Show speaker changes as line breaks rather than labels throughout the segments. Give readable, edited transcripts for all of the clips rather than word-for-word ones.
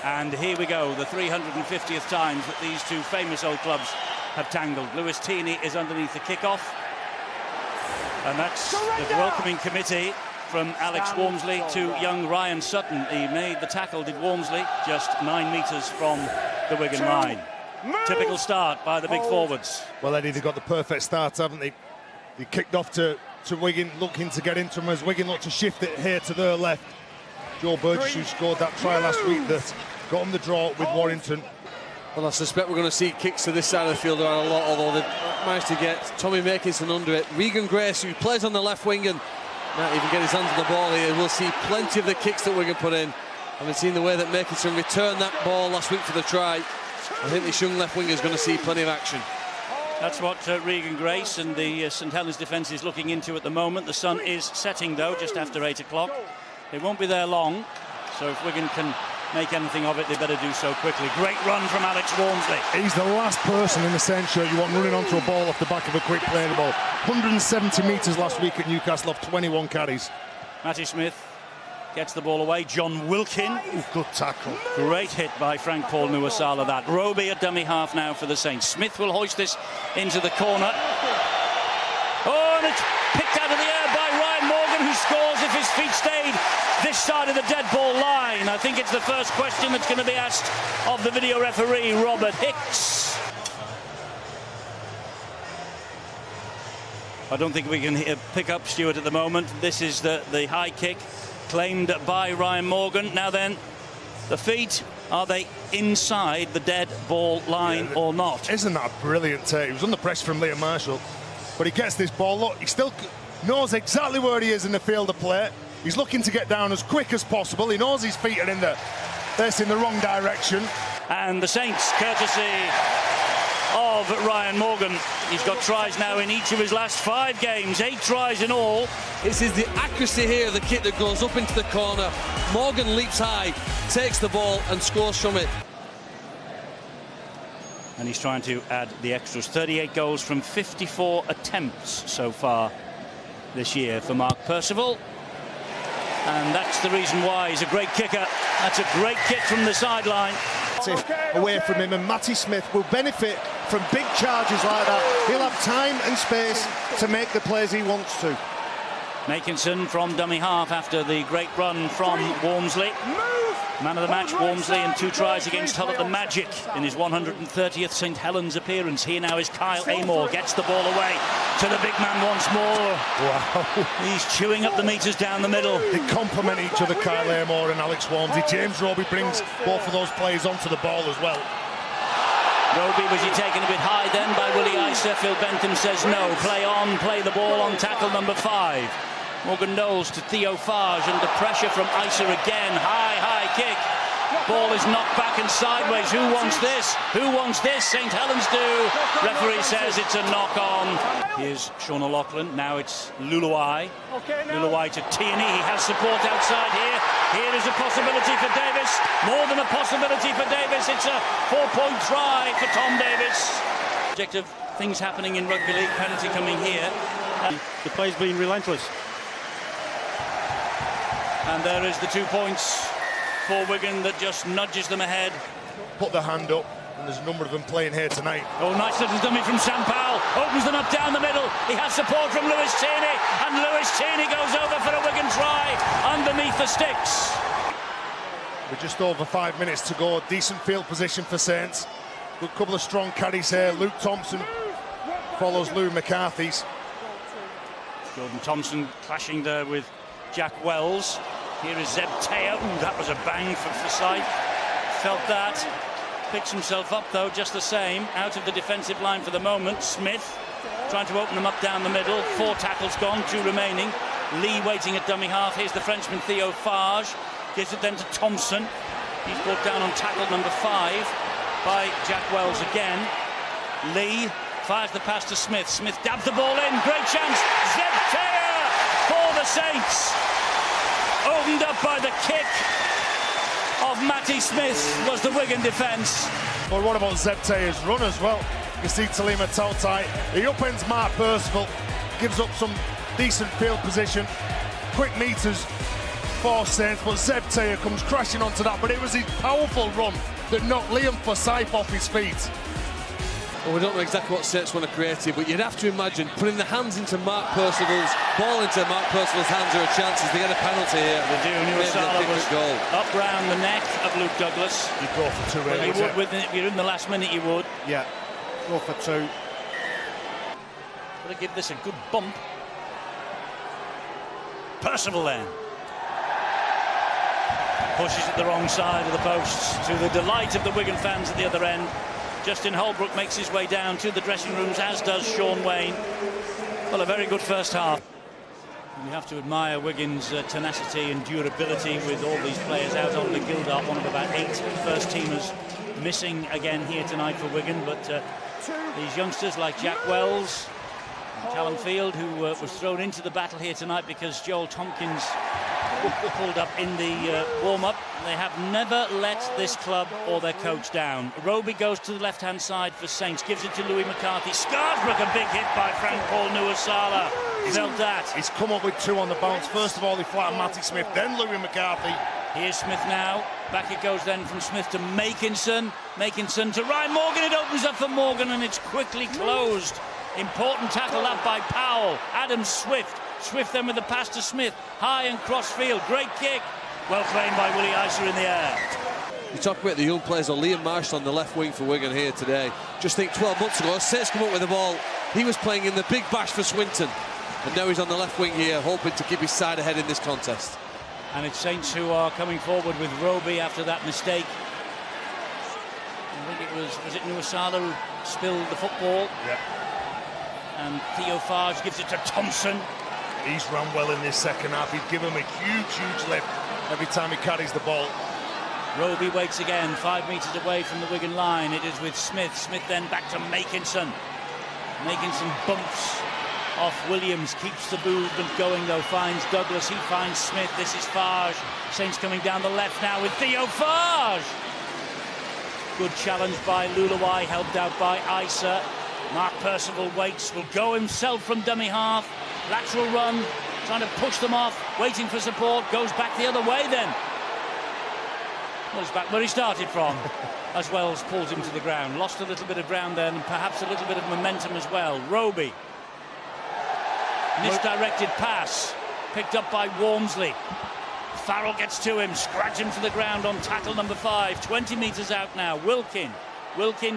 And here we go, the 350th times that these two famous old clubs have tangled. Lewis Teeney is underneath the kickoff. And that's the welcoming committee from Alex Walmsley to young Ryan Sutton. He made the tackle, did Walmsley, just 9 metres from the Wigan line. Typical start by the big forwards.
Well, Eddie, they've got the perfect start, haven't they? They kicked off to Wigan, looking to get into them as Wigan look to shift it here to their left. Joe Burgess, who scored that try last week, that got on the draw with Warrington.
Well, I suspect we're going to see kicks to this side of the field around a lot, although they've managed to get Tommy Makinson under it. Regan Grace, who plays on the left wing and not even get his hands on the ball here. We'll see plenty of the kicks that Wigan put in. Having seen the way that Makinson returned that ball last week for the try, I think this young left winger is going to see plenty of action.
That's what Regan Grace and the St Helens defence is looking into at the moment. The sun is setting, though, just after 8 o'clock. It won't be there long, so if Wigan can make anything of it, they better do so quickly. Great run from Alex Walmsley.
He's the last person in the Saints shirt you want running onto a ball off the back of a quick play ball. 170 metres last week at Newcastle off 21 carries.
Matty Smith gets the ball away. John Wilkin.
Ooh, good tackle.
Great hit by Frank Paul Nuasala, that. Roby at dummy half now for the Saints. Smith will hoist this into the corner. Oh, and it's picked out of the air by Ryan Morgan, who scores if his feet stayed this side of the dead ball line. I think it's the first question that's going to be asked of the video referee, Robert Hicks. I don't think we can pick up Stuart at the moment. This is the high kick claimed by Ryan Morgan. Now then, the feet, are they inside the dead ball line or not?
Isn't that a brilliant take? He was under pressure from Liam Marshall, but he gets this ball. Look, he still knows exactly where he is in the field of play. He's looking to get down as quick as possible. He knows his feet are in the wrong direction.
And the Saints, courtesy of Ryan Morgan, he's got tries now in each of his last 5 games, 8 tries in all.
This is the accuracy here of the kick that goes up into the corner. Morgan leaps high, takes the ball and scores from it.
And he's trying to add the extras. 38 goals from 54 attempts so far this year for Mark Percival. And that's the reason why he's a great kicker. That's a great kick from the sideline.
Away from him, and Matty Smith will benefit from big charges like that. He'll have time and space to make the plays he wants to.
Makinson from dummy half after the great run from Walmsley. Man of the match, Walmsley, and 2 tries against Hull at the Magic in his 130th St Helens appearance. Here now is Kyle Amor, gets the ball away to the big man once more.
Wow.
He's chewing up the metres down the middle.
They complement each other, Kyle Amor and Alex Walmsley. James Roby brings both of those players onto the ball as well.
Roby, was he taken a bit high then by Willie Isa? Phil Bentham says no. Play on, play the ball on tackle number 5. Morgan Knowles to Theo Farge, under pressure from Isa again. High kick. Ball is knocked back and sideways. Who wants this? Who wants this? St Helens do. Referee says it's a knock-on. Here's Sean O'Loughlin. Now it's Luluai. Luluai to Tierney. He has support outside here. Here is a possibility for Davis. More than a possibility for Davis. It's a 4-point try for Tom Davis. Objective things happening in rugby league. Penalty coming here.
The play's been relentless.
And there is the 2 points for Wigan that just nudges them ahead.
Put the hand up, and there's a number of them playing here tonight.
Oh, nice little dummy from Sam Powell. Opens them up down the middle. He has support from Lewis Teeney, and Lewis Teeney goes over for a Wigan try underneath the sticks.
With just over 5 minutes to go, decent field position for Saints. Good couple of strong carries here. Luke Thompson follows Lou McCarthy's.
Jordan Thompson clashing there with Jack Wells. Here is Zeb Taylor. Ooh, that was a bang for Forsyth. Felt that. Picks himself up, though, just the same. Out of the defensive line for the moment. Smith trying to open them up down the middle. 4 tackles gone, 2 remaining. Lee waiting at dummy half. Here's the Frenchman Theo Farge. Gives it then to Thompson. He's brought down on tackle number 5 by Jack Wells again. Lee fires the pass to Smith. Smith dabs the ball in. Great chance. Zeb Taylor for the Saints. Opened up by the kick of Matty Smith was the Wigan defence.
Well, what about Zeb Taylor's run as well? You see Talima Tautai. He upends Mark Percival, gives up some decent field position, quick metres, for Saints, but Zeb Taylor comes crashing onto that. But it was his powerful run that knocked Liam Forsyth off his feet.
Well, we don't know exactly what Saints want to create here, but you'd have to imagine putting the hands into Mark Percival's ball into Mark Percival's hands are a chances to get a penalty here.
They do. Nuasala was
goal
up round the neck of Luke Douglas.
You go for two.
Well, you would, if you're in the last minute, you would.
Yeah, go for two.
Got to give this a good bump. Percival then pushes it the wrong side of the posts, to the delight of the Wigan fans at the other end. Justin Holbrook makes his way down to the dressing rooms, as does Sean Wayne. Well, a very good first half. You have to admire Wigan's tenacity and durability with all these players out. Oliver Gildart, one of about 8 first-teamers, missing again here tonight for Wigan. But these youngsters like Jack Wells, Callum Field, who was thrown into the battle here tonight because Joel Tompkins pulled up in the warm-up. They have never let this club or their coach down. Roby goes to the left-hand side for Saints, gives it to Louis McCarthy. Scarsbrook, a big hit by Frank Paul Nuasala. Felt that.
He's come up with 2 on the bounce. First of all, he flattened Matty Smith, then Louis McCarthy.
Here's Smith now. Back it goes then from Smith to Makinson. Makinson to Ryan Morgan. It opens up for Morgan and it's quickly closed. Important tackle that by Powell. Adam Swift. Swift then with the pass to Smith. High and cross field. Great kick. Well played by Willie Iser in the air.
You talk about the young players, or Liam Marshall on the left wing for Wigan here today. Just think 12 months ago, Saints come up with the ball. He was playing in the big bash for Swinton. And now he's on the left wing here, hoping to keep his side ahead in this contest.
And it's Saints who are coming forward with Roby after that mistake. I think was it Nuasala who spilled the football?
Yeah.
And Theo Farge gives it to Thompson.
He's run well in this second half. He'd give him a huge lift every time he carries the ball.
Roby waits again, 5 metres away from the Wigan line. It is with Smith. Smith then back to Makinson. Makinson bumps off Williams, keeps the movement going though, finds Douglas, he finds Smith. This is Farge. Saints coming down the left now with Theo Farge. Good challenge by Luluai, helped out by Iser. Mark Percival waits, will go himself from dummy half. Lateral run, trying to push them off, waiting for support, goes back the other way then. Well, he's back where he started from, as Wells pulls him to the ground. Lost a little bit of ground then, and perhaps a little bit of momentum as well. Roby. Misdirected pass, picked up by Walmsley. Farrell gets to him, scratch him to the ground on tackle number 5. 20 metres out now. Wilkin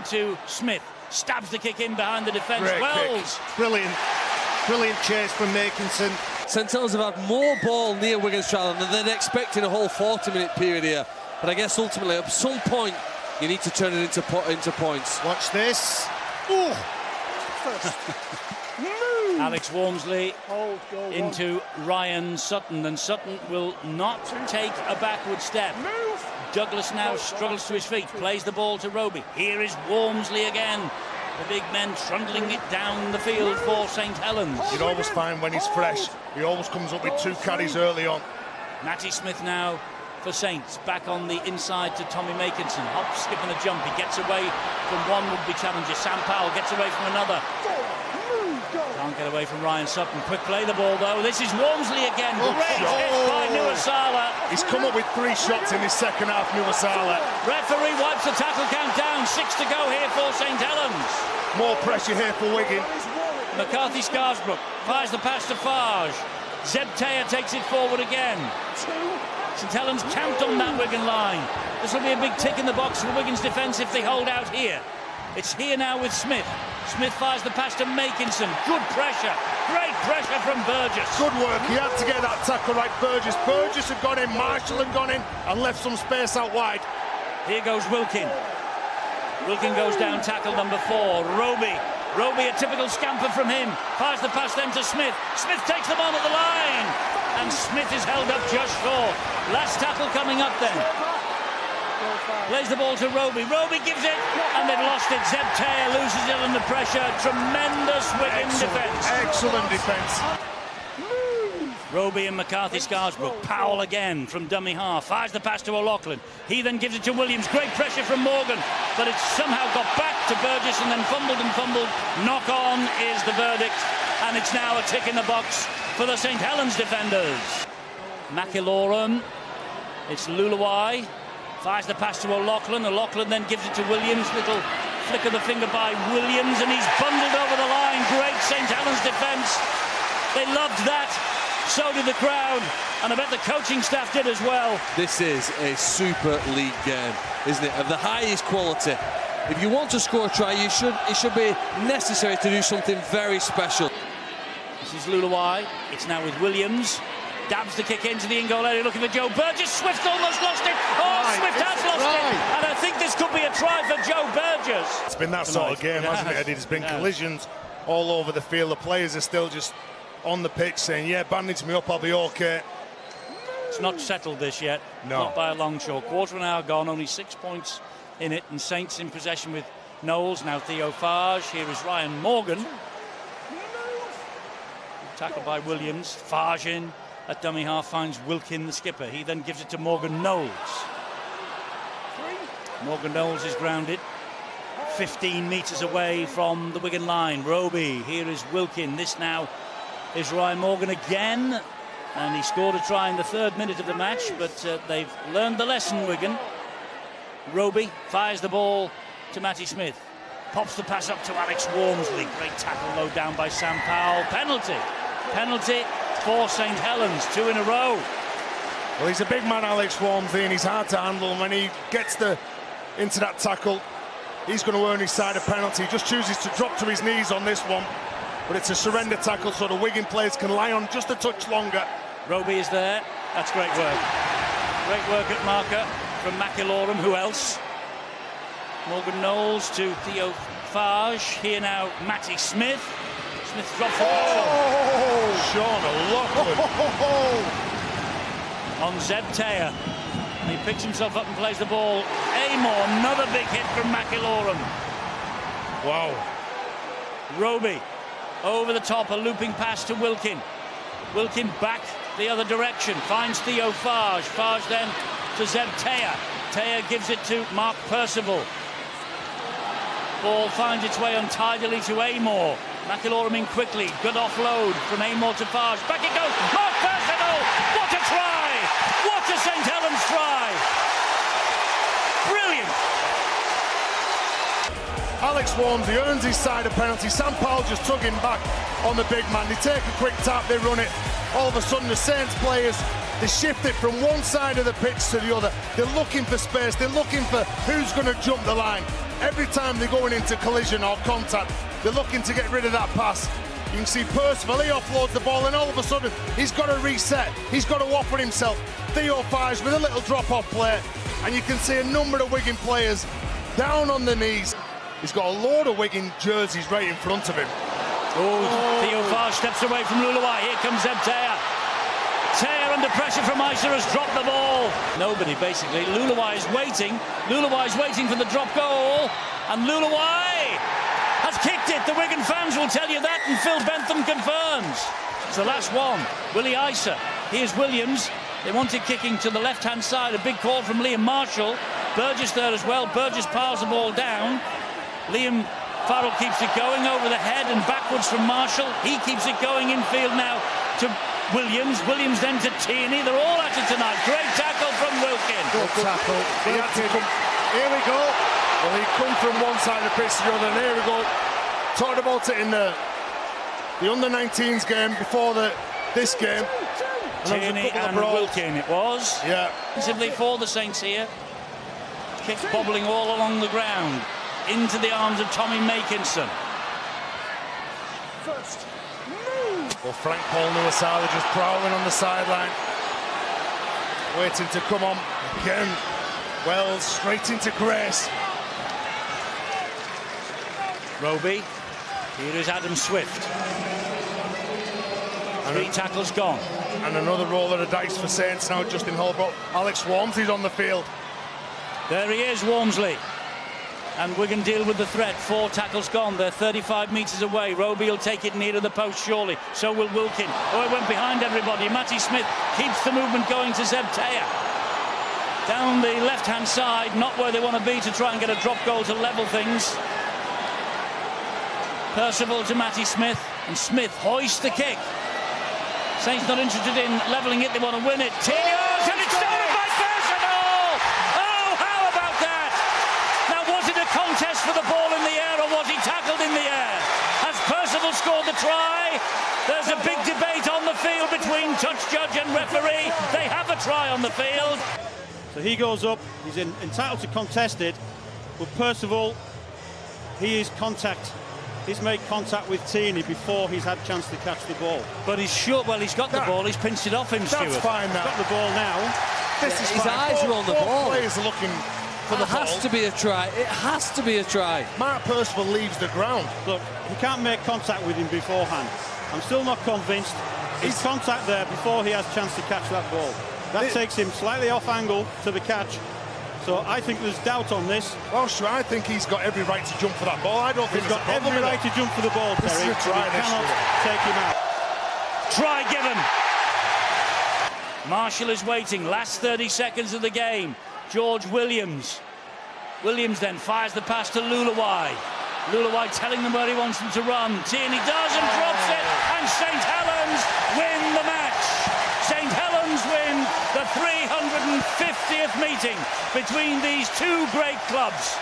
to Smith. Stabs the kick in behind the defence. Wells.
Brilliant chase from Makinson.
St Helens have had more ball near Wigan's try than they'd expect in a whole 40-minute period here. But I guess ultimately, at some point, you need to turn it into points.
Watch this. Ooh.
Alex Walmsley into Ryan Sutton, and Sutton will not take a backward step. Douglas now struggles to his feet, plays the ball to Roby. Here is Walmsley again. The big men trundling it down the field for St Helens.
You'd always find when he's fresh, he always comes up with 2 carries early on.
Matty Smith now for Saints, back on the inside to Tommy Makinson. Hop, skip and a jump. He gets away from one would-be challenger. Sam Powell gets away from another. Can't get away from Ryan Sutton. Quick play the ball though. This is Walmsley again. Great hit by Nuasala.
He's come up with 3 shots in his second half, Nuasala.
Referee wipes the tackle count down. 6 to go here for St Helens.
More pressure here for Wigan.
McCarthy Scarsbrook fires the pass to Farge. Zeb Taylor takes it forward again. St Helens camped on that Wigan line. This will be a big tick in the box for Wigan's defence if they hold out here. It's here now with Smith. Smith fires the pass to Makinson. Good pressure. Great pressure from Burgess.
Good work. He had to get that tackle right. Burgess had gone in. Marshall had gone in and left some space out wide.
Here goes Wilkin. Wilkin goes down, tackle number 4. Roby, a typical scamper from him. Fires the pass then to Smith. Smith takes them on at the line. And Smith is held up just short. Last tackle coming up then. Plays the ball to Roby. Roby gives it, and they've lost it. Zeb Taylor loses it under pressure. Tremendous Wigan defence.
Excellent defence.
Roby and McCarthy Scarsbrook. Powell again from dummy half. Fires the pass to O'Loughlin. He then gives it to Williams. Great pressure from Morgan, but it's somehow got back to Burgess and then fumbled. Knock on is the verdict, and it's now a tick in the box for the St Helens defenders. McIlorum. It's Luluai. Fires the pass to O'Loughlin. O'Loughlin then gives it to Williams. Little flick of the finger by Williams, and he's bundled over the line. Great St Helens defence. They loved that. So did the crowd, and I bet the coaching staff did as well.
This is a Super League game, isn't it? Of the highest quality. If you want to score a try, it should be necessary to do something very special.
This is Luluai. It's now with Williams. Dabs the kick into the in-goal area, looking for Joe Burgess. Swift almost lost it. Oh, Swift has lost it. And I think this could be a try for Joe Burgess.
It's been that sort of game, hasn't it, Eddie? There's been collisions all over the field. The players are still just on the pitch saying, yeah, bandage me up, I'll be okay.
It's not settled this yet.
No.
Not by a long shot. Quarter of an hour gone, only 6 points in it, and Saints in possession with Knowles. Now Theo Farge. Here is Ryan Morgan. Tackled by Williams. Farge in at dummy half, finds Wilkin, the skipper. He then gives it to Morgan Knowles. Morgan Knowles is grounded 15 metres away from the Wigan line. Roby. Here is Wilkin. This now is Ryan Morgan again, and he scored a try in the 3rd minute of the match, but they've learned the lesson, Wigan. Roby fires the ball to Matty Smith, pops the pass up to Alex Walmsley. Great tackle low down by Sam Powell. Penalty for St Helens, 2 in a row.
Well, he's a big man, Alex Walmsley, and he's hard to handle. When he gets into that tackle, he's going to earn his side of penalty. He just chooses to drop to his knees on this one. But it's a surrender tackle, so the Wigan players can lie on just a touch longer.
Roby is there. That's great work. Great work at marker from McIlorum. Who else? Morgan Knowles to Theo Farge. Here now, Matty Smith. Smith drops the pass.
Sean O'Loughlin.
On Zeb Taylor. He picks himself up and plays the ball. Amor, another big hit from McIlorum.
Wow.
Roby. Over the top, a looping pass to Wilkin. Wilkin back the other direction, finds Theo Farge. Farge then to Zeb Taylor. Taylor gives it to Mark Percival. Ball finds its way untidily to Amor. McIlorum in quickly. Good offload from Amor to Farge. Back it goes. Mark Percival! What a try! What a St Helens try! Brilliant!
Alex Walmsley earns his side of penalty. Sam Powell just tugging back on the big man. They take a quick tap, they run it. All of a sudden the Saints players, they shift it from one side of the pitch to the other. They're looking for space, they're looking for who's going to jump the line. Every time they're going into collision or contact, they're looking to get rid of that pass. You can see Percival, he offloads the ball, and all of a sudden he's got to reset, he's got to offer himself. Theo Farge with a little drop-off play, and you can see a number of Wigan players down on their knees. He's got a load of Wigan jerseys right in front of him.
Theo Farge steps away from Luluai. Here comes Zeb Taylor. Taylor under pressure from Isa has dropped the ball. Nobody basically. Luluai is waiting. Luluai is waiting for the drop goal, and Luluai has kicked it. The Wigan fans will tell you that, and Phil Bentham confirms. It's the last one. Willie Isa. Here's Williams. They wanted kicking to the left-hand side. A big call from Liam Marshall. Burgess there as well. Burgess piles the ball down. Liam Farrell keeps it going over the head and backwards from Marshall. He keeps it going infield now to Williams. Williams then to Tierney. They're all at it tonight. Great tackle from Wilkin.
Good tackle. He had to come. Here we go. Well, he come from one side of the pitch to the other, and here we go. Talked about it in the under-19s game before this game.
Tierney and Wilkin it was.
Yeah.
Simply for the Saints here. Kick bobbling all along the ground. Into the arms of Tommy Makinson.
Well, Frank Paul Nuasala just prowling on the sideline, waiting to come on again. Wells straight into Grace.
Roby. Here is Adam Swift. 3 tackles gone.
And another roll of the dice for Saints now, Justin Holbrook. Alex Walmsley's on the field.
There he is, Walmsley. And Wigan deal with the threat. 4 tackles gone. They're 35 metres away. Roby will take it near to the post, surely. So will Wilkin. Oh, it went behind everybody. Matty Smith keeps the movement going to Zeb Taylor. Down the left-hand side, not where they want to be to try and get a drop goal to level things. Percival to Matty Smith. And Smith hoists the kick. Saints not interested in levelling it, they want to win it. Tinios, and it's stolen by Percival! Oh, how about that? Now, was it a contest for the ball in the air, or was he tackled in the air? Has Percival scored the try? There's a big debate on the field between touch judge and referee. They have a try on the field.
So he goes up, he's entitled to contest it, but Percival, he is contact. He's made contact with Tierney before he's had a chance to catch the ball.
But he's sure, well, he's got the ball, he's pinched it off him, Stuart.
That's fine now.
He's got the ball now.
This is
his
fine.
eyes are on the ball.
Players are looking for the
It
ball.
has to be a try. It has to be a try.
Mark Percival leaves the ground.
Look, he can't make contact with him beforehand. I'm still not convinced. He's contact there before he has a chance to catch that ball. That takes him slightly off angle to the catch. So I think there's doubt on this.
Well, sure, I think he's got every right to jump for that ball. I don't think
He's
there's
got
a problem
every
with
right
it.
to jump for the ball,
This is
Terry.
a try
He
this
cannot
year.
take him out.
Try given. Marshall is waiting. Last 30 seconds of the game. George Williams. Williams then fires the pass to Lulawai. Lulawai telling them where he wants them to run. Tierney does and drops it. And St Helens win the match. St Helens win the 350th meeting between these two great clubs.